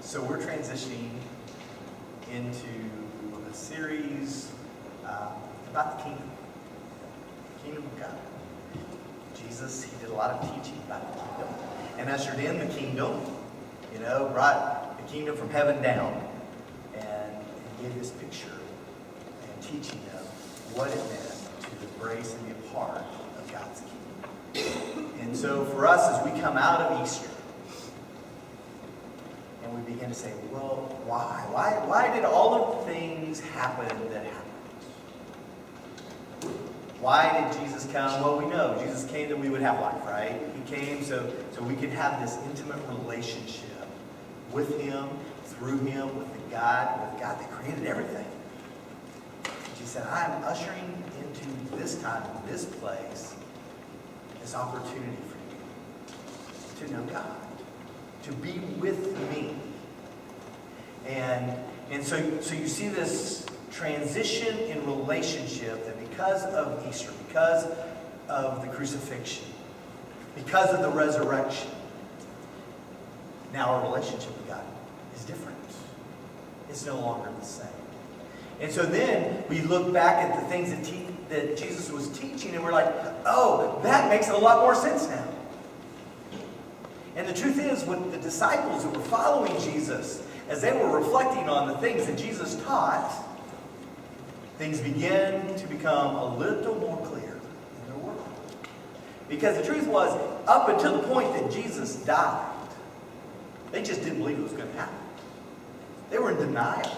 So we're transitioning into a series about the kingdom of God. Jesus, he did a lot of teaching about the kingdom and ushered in the kingdom, brought the kingdom from heaven down and gave this picture and teaching of what it meant to embrace and be a part of God's kingdom. And so for us, as we come out of Easter, and we begin to say, well, why? Why did all of the things happen that happened? Why did Jesus come? Well, we know Jesus came that we would have life, right? He came so we could have this intimate relationship with him, through him, with God that created everything. Jesus said, I'm ushering into this time, this place, this opportunity for you to know God, to be with me. And so you see this transition in relationship that because of Easter, because of the crucifixion, because of the resurrection, now our relationship with God is different. It's no longer the same. And so then we look back at the things that Jesus was teaching and we're like, oh, that makes a lot more sense now. And the truth is, with the disciples who were following Jesus, as they were reflecting on the things that Jesus taught, things began to become a little more clear in their world. Because the truth was, up until the point that Jesus died, they just didn't believe it was going to happen. They were in denial.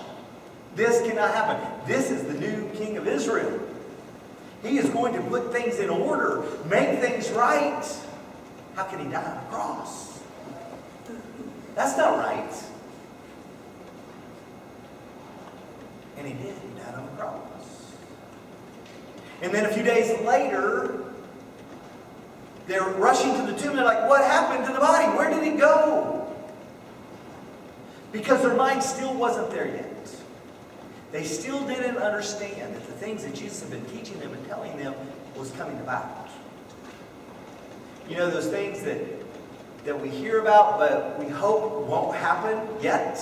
This cannot happen. This is the new king of Israel. He is going to put things in order, make things right. How can he die on a cross? That's not right. And he did. He died on the cross. And then a few days later, they're rushing to the tomb. They're like, what happened to the body? Where did it go? Because their mind still wasn't there yet. They still didn't understand that the things that Jesus had been teaching them and telling them was coming about. Those things that we hear about, but we hope won't happen yet.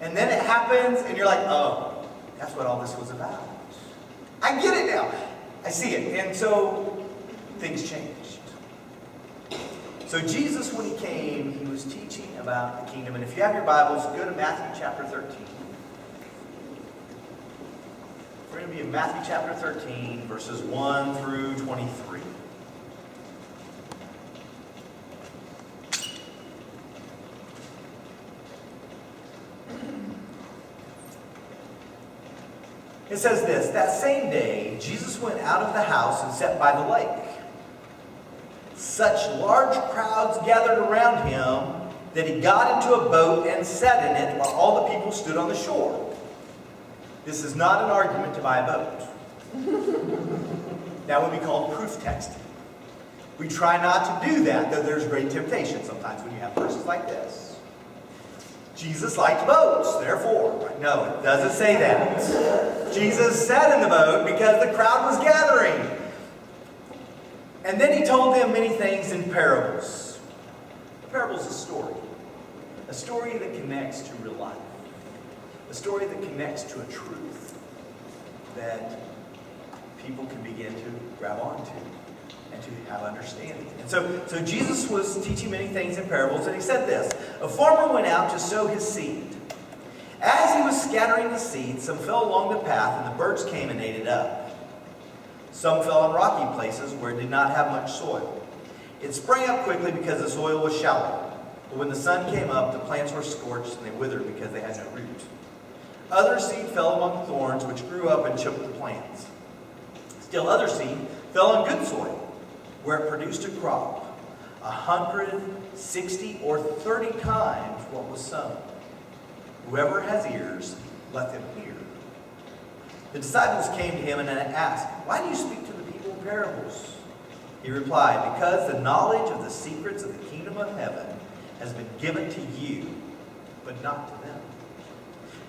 And then it happens, and you're like, oh, that's what all this was about. I get it now. I see it. And so things changed. So Jesus, when he came, he was teaching about the kingdom. And if you have your Bibles, go to Matthew chapter 13. We're going to be in Matthew chapter 13, verses 1 through 23. It says this, that same day, Jesus went out of the house and sat by the lake. Such large crowds gathered around him that he got into a boat and sat in it while all the people stood on the shore. This is not an argument to buy a boat. That would be called proof texting. We try not to do that, though there's great temptation sometimes when you have verses like this. Jesus liked boats, therefore. No, it doesn't say that. Jesus sat in the boat because the crowd was gathering. And then he told them many things in parables. A parable is a story that connects to real life, a story that connects to a truth that people can begin to grab onto and to have understanding. And so Jesus was teaching many things in parables, and he said this, a farmer went out to sow his seed. As he was scattering the seed, some fell along the path, and the birds came and ate it up. Some fell on rocky places where it did not have much soil. It sprang up quickly because the soil was shallow. But when the sun came up, the plants were scorched and they withered because they had no root. Other seed fell among thorns, which grew up and choked the plants. Still other seed fell on good soil, where it produced a crop, 160 or 30 times what was sown. Whoever has ears, let them hear. The disciples came to him and asked, why do you speak to the people in parables? He replied, because the knowledge of the secrets of the kingdom of heaven has been given to you, but not to them.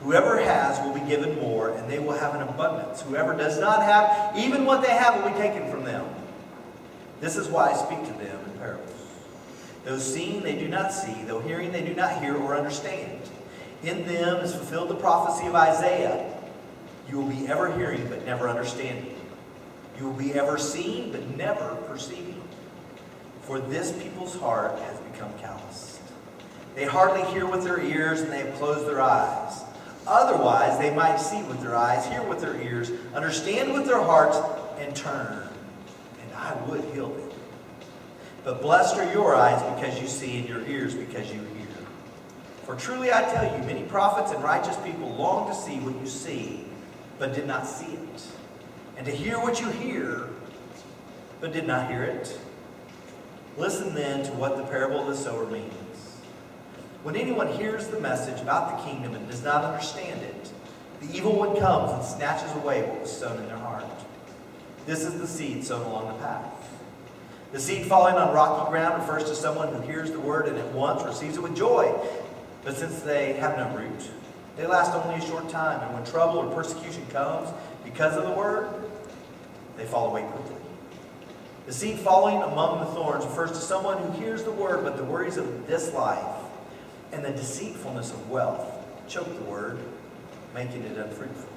Whoever has will be given more, and they will have an abundance. Whoever does not have, even what they have will be taken from them. This is why I speak to them in parables. Though seeing they do not see, though hearing they do not hear or understand. In them is fulfilled the prophecy of Isaiah. You will be ever hearing but never understanding. You will be ever seeing but never perceiving. For this people's heart has become calloused. They hardly hear with their ears, and they have closed their eyes. Otherwise they might see with their eyes, hear with their ears, understand with their hearts, and turn, and I would heal them. But blessed are your eyes because you see, and your ears because you hear. For truly I tell you, many prophets and righteous people long to see what you see, but did not see it, and to hear what you hear, but did not hear it. Listen then to what the parable of the sower means. When anyone hears the message about the kingdom and does not understand it, the evil one comes and snatches away what was sown in their heart. This is the seed sown along the path. The seed falling on rocky ground refers to someone who hears the word and at once receives it with joy. But since they have no root, they last only a short time, and when trouble or persecution comes because of the word, they fall away quickly. The seed falling among the thorns refers to someone who hears the word, but the worries of this life and the deceitfulness of wealth choke the word, making it unfruitful.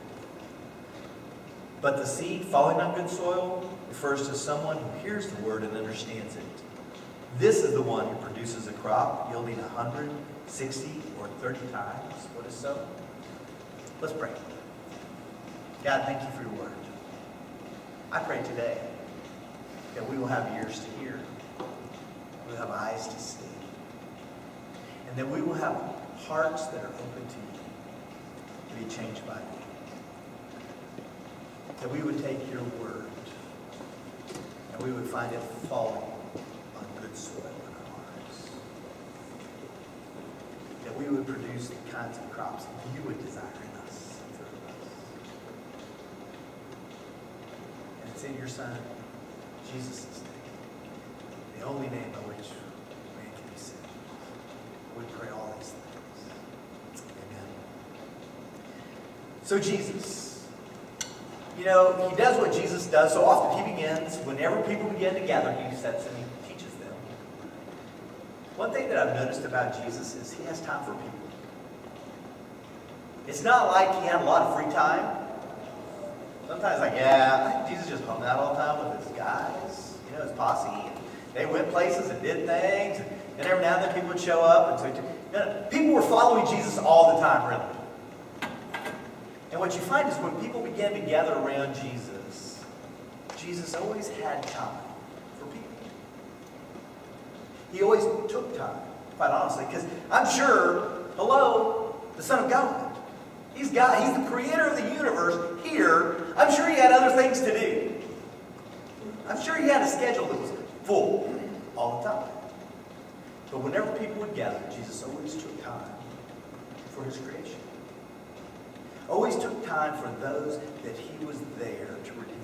But the seed falling on good soil refers to someone who hears the word and understands it. This is the one who produces a crop yielding 100, 60, or 30 times what is sown. Let's pray. God, thank you for your word. I pray today that we will have ears to hear, we will have eyes to see, and that we will have hearts that are open to you, to be changed by you. That we would take your word and we would find it falling on good soil in our hearts. That we would produce the kinds of crops that you would desire in us and through us. And it's in your Son, Jesus' name, the only name by which man can be saved. We pray all these things. Amen. So Jesus, he does what Jesus does so often. He begins, whenever people begin to gather, he sets and he teaches them. One thing that I've noticed about Jesus is he has time for people. It's not like he had a lot of free time. Sometimes Jesus just hung out all the time with his guys, his posse. And they went places and did things. And every now and then people would show up. And so people were following Jesus all the time, really. And what you find is when people began to gather around Jesus, Jesus always had time for people. He always took time, quite honestly, because I'm sure, the Son of God. He's God. He's the creator of the universe here. I'm sure he had other things to do. I'm sure he had a schedule that was full all the time. But whenever people would gather, Jesus always took time for his creation. Always took time for those that he was there to redeem.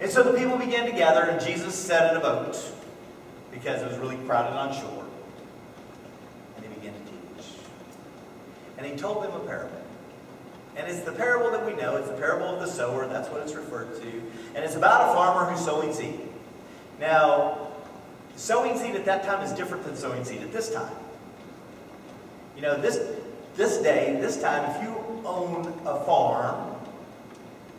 And so the people began to gather, and Jesus sat in a boat because it was really crowded on shore. And he began to teach. And he told them a parable. And it's the parable that we know. It's the parable of the sower. That's what it's referred to. And it's about a farmer who's sowing seed. Now, sowing seed at that time is different than sowing seed at this time. This time, if you own a farm,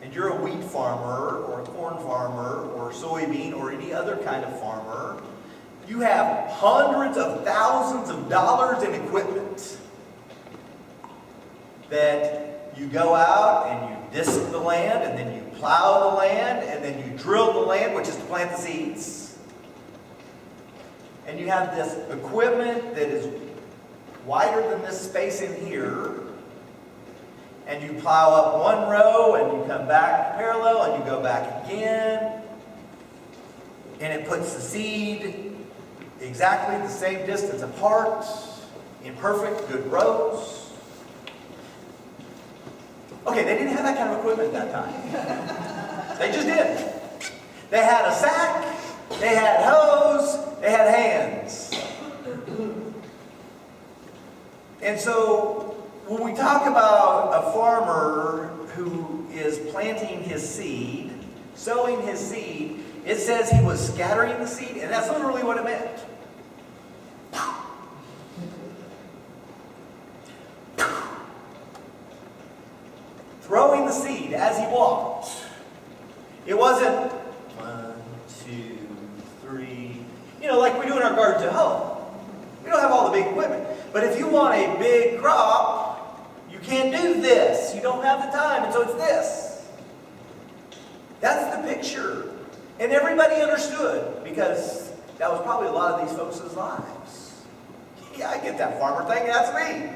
and you're a wheat farmer, or a corn farmer, or soybean, or any other kind of farmer, you have hundreds of thousands of dollars in equipment that you go out and you disc the land, and then you plow the land, and then you drill the land, which is to plant the seeds. And you have this equipment that is wider than this space in here, and you plow up one row and you come back parallel and you go back again, and it puts the seed exactly the same distance apart in perfect good rows. Okay, they didn't have that kind of equipment at that time. They just didn't. They had a sack, they had hose, they had hands. And so, when we talk about a farmer who is planting his seed, sowing his seed, It says he was scattering the seed, and that's literally what it meant. Throwing the seed as he walked. It wasn't 1, 2, 3, like we do in our gardens at home. We don't have all the big equipment. But if you want a big crop, you can't do this. You don't have the time, and so it's this. That's the picture. And everybody understood, because that was probably a lot of these folks' lives. Yeah, I get that farmer thing, that's me.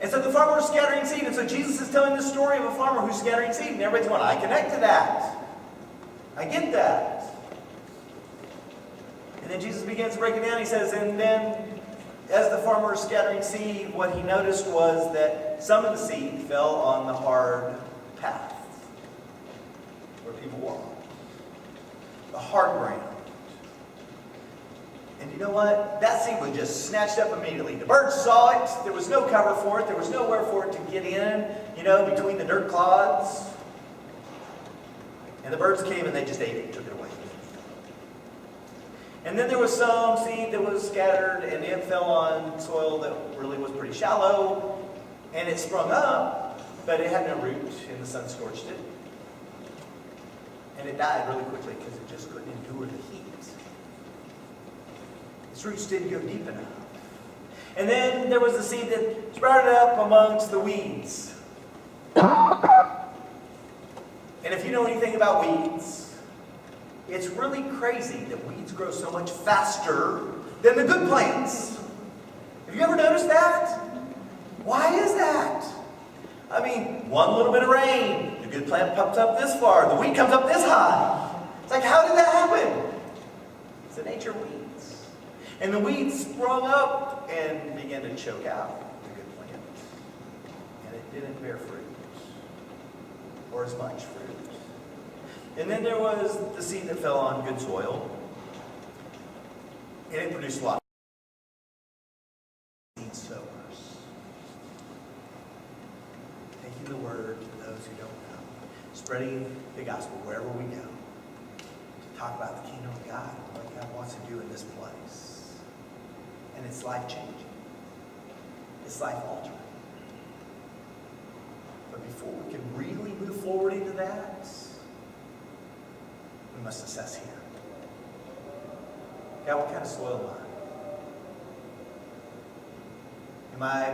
And so the farmer was scattering seed, and so Jesus is telling the story of a farmer who's scattering seed, and everybody's going, I connect to that. I get that. And then Jesus begins to break it down. He says, and then as the farmer was scattering seed, what he noticed was that some of the seed fell on the hard path where people walk. The hard ground. And you know what? That seed was just snatched up immediately. The birds saw it. There was no cover for it. There was nowhere for it to get in, between the dirt clods. And the birds came and they just ate it, took it away. And then there was some seed that was scattered, and it fell on soil that really was pretty shallow. And it sprung up, but it had no root, and the sun scorched it. And it died really quickly because it just couldn't endure the heat. Its roots didn't go deep enough. And then there was the seed that sprouted up amongst the weeds. And if you know anything about weeds, it's really crazy that weeds grow so much faster than the good plants. Have you ever noticed that? Why is that? I mean, one little bit of rain, the good plant pops up this far, the weed comes up this high. It's like, how did that happen? It's the nature of weeds. And the weeds sprung up and began to choke out the good plant. And it didn't bear fruit, or as much fruit. And then there was the seed that fell on good soil, and it produced a lot of seed sowers. Taking the word to those who don't know, spreading the gospel wherever we go, to talk about the kingdom of God and what God wants to do in this place. And it's life-changing. It's life-altering. But before we can really move forward into that, we must assess here. God, what kind of soil am I?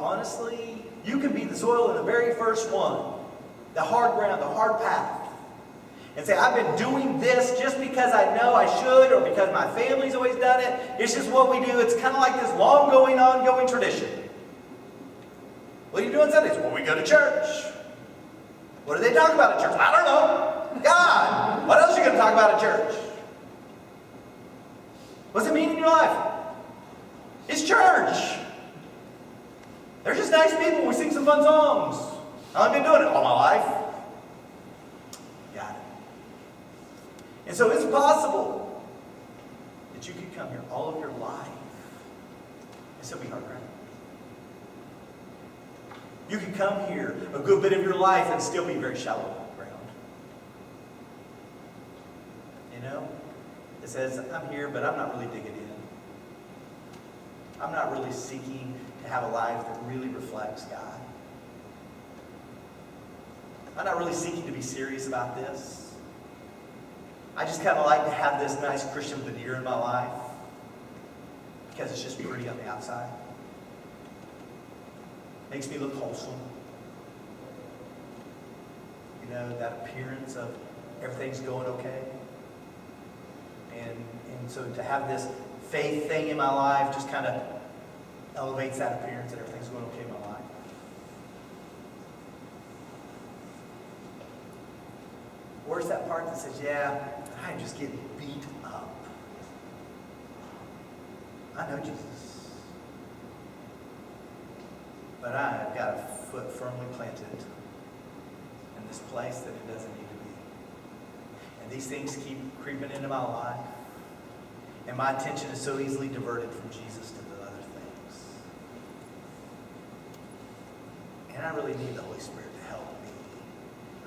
Honestly, you can be the soil in the very first one. The hard ground, the hard path. And say, I've been doing this just because I know I should, or because my family's always done it. It's just what we do. It's kind of like this long-going, ongoing tradition. What do you do on Sundays? Well, we go to church. What do they talk about at church? I don't know. God. What else are you going to talk about at church? What's it mean in your life? It's church. They're just nice people. We sing some fun songs. I've been doing it all my life. Got it. And so it's possible that you could come here all of your life and still be hard ground. You could come here a good bit of your life and still be very shallow ground. It says, I'm here, but I'm not really digging in. I'm not really seeking to have a life that really reflects God. I'm not really seeking to be serious about this. I just kind of like to have this nice Christian veneer in my life because it's just pretty on the outside. Makes me look wholesome. That appearance of everything's going okay. And so to have this faith thing in my life just kind of elevates that appearance that everything's going okay in my life. Or is that part that says, yeah, I'm just getting beat up. I know Jesus. But I've got a foot firmly planted in this place that it doesn't need to be. And these things keep creeping into my life. And my attention is so easily diverted from Jesus to the other things. And I really need the Holy Spirit to help me.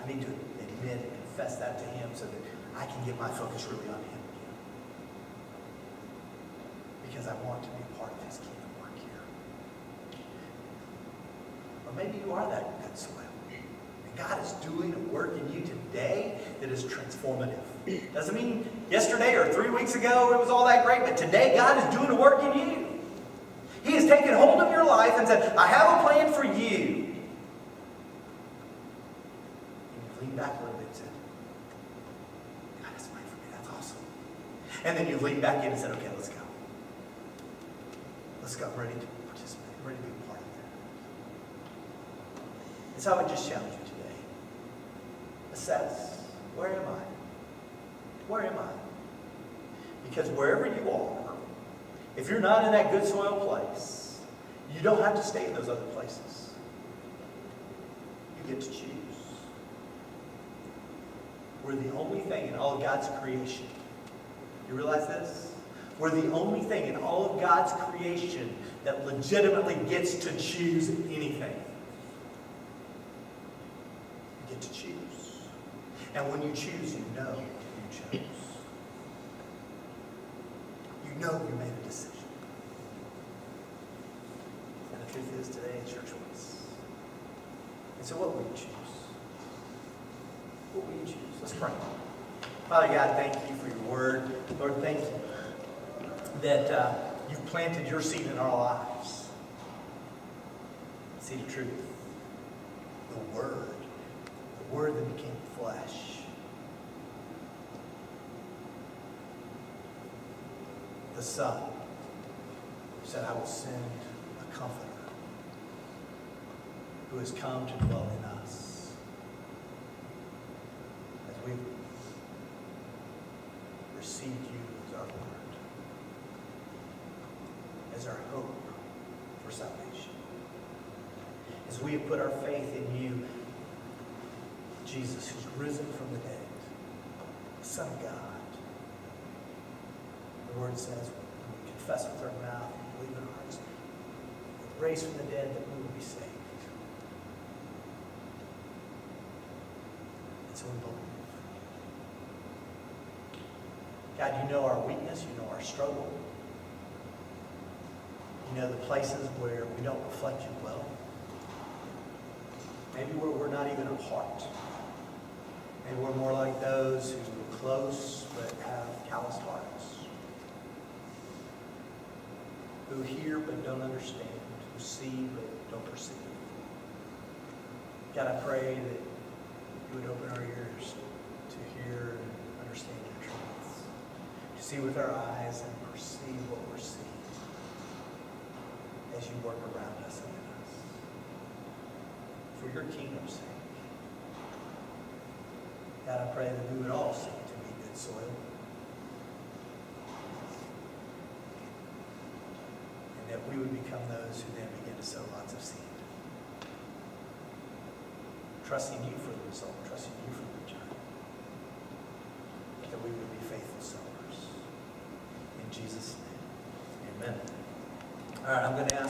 I need to admit and confess that to Him so that I can get my focus really on Him again. Because I want to be a part of His kingdom work here. Or maybe you are that good soil. And God is doing a work in you today that is transformative. Doesn't mean yesterday or 3 weeks ago it was all that great, but today God is doing a work in you. He has taken hold of your life and said, I have a plan for you. And you lean back a little bit and said, God has a plan for me. That's awesome. And then you lean back in and said, okay, let's go. Let's go. I'm ready to participate. I'm ready to be a part of that. And so I would just challenge you today. Assess, where am I? Where am I? Because wherever you are, if you're not in that good soil place, you don't have to stay in those other places. You get to choose. We're the only thing in all of God's creation. You realize this? We're the only thing in all of God's creation that legitimately gets to choose anything. You get to choose. And when you choose, you know you chose. You know you made a decision. And the truth is, today it's your choice. And so what will you choose? What will you choose? Let's pray. Father God, thank you for your word. Lord, thank you that you've planted your seed in our lives. See the truth. The word that became flesh. The Son who said, I will send a comforter who has come to dwell in us. As we received you as our Lord, as our hope for salvation. As we have put our faith in you, Jesus, who's risen from the dead, the Son of God. The word says, when we confess with our mouth and believe in our hearts, raised from the dead, that we will be saved. And so we believe. God, you know our weakness, you know our struggle. You know the places where we don't reflect you well. Maybe where we're not even apart. Maybe we're more like those who are close but have calloused hearts. Who hear but don't understand. Who see but don't perceive. God, I pray that you would open our ears to hear and understand your truths. To see with our eyes and perceive what we're seeing as you work around us and in us. For your kingdom's sake. God, I pray that we would all seek to be good soil. And that we would become those who then begin to sow lots of seed. Trusting you for the result, trusting you for the return. That we would be faithful sowers. In Jesus' name, amen. All right, I'm going to ask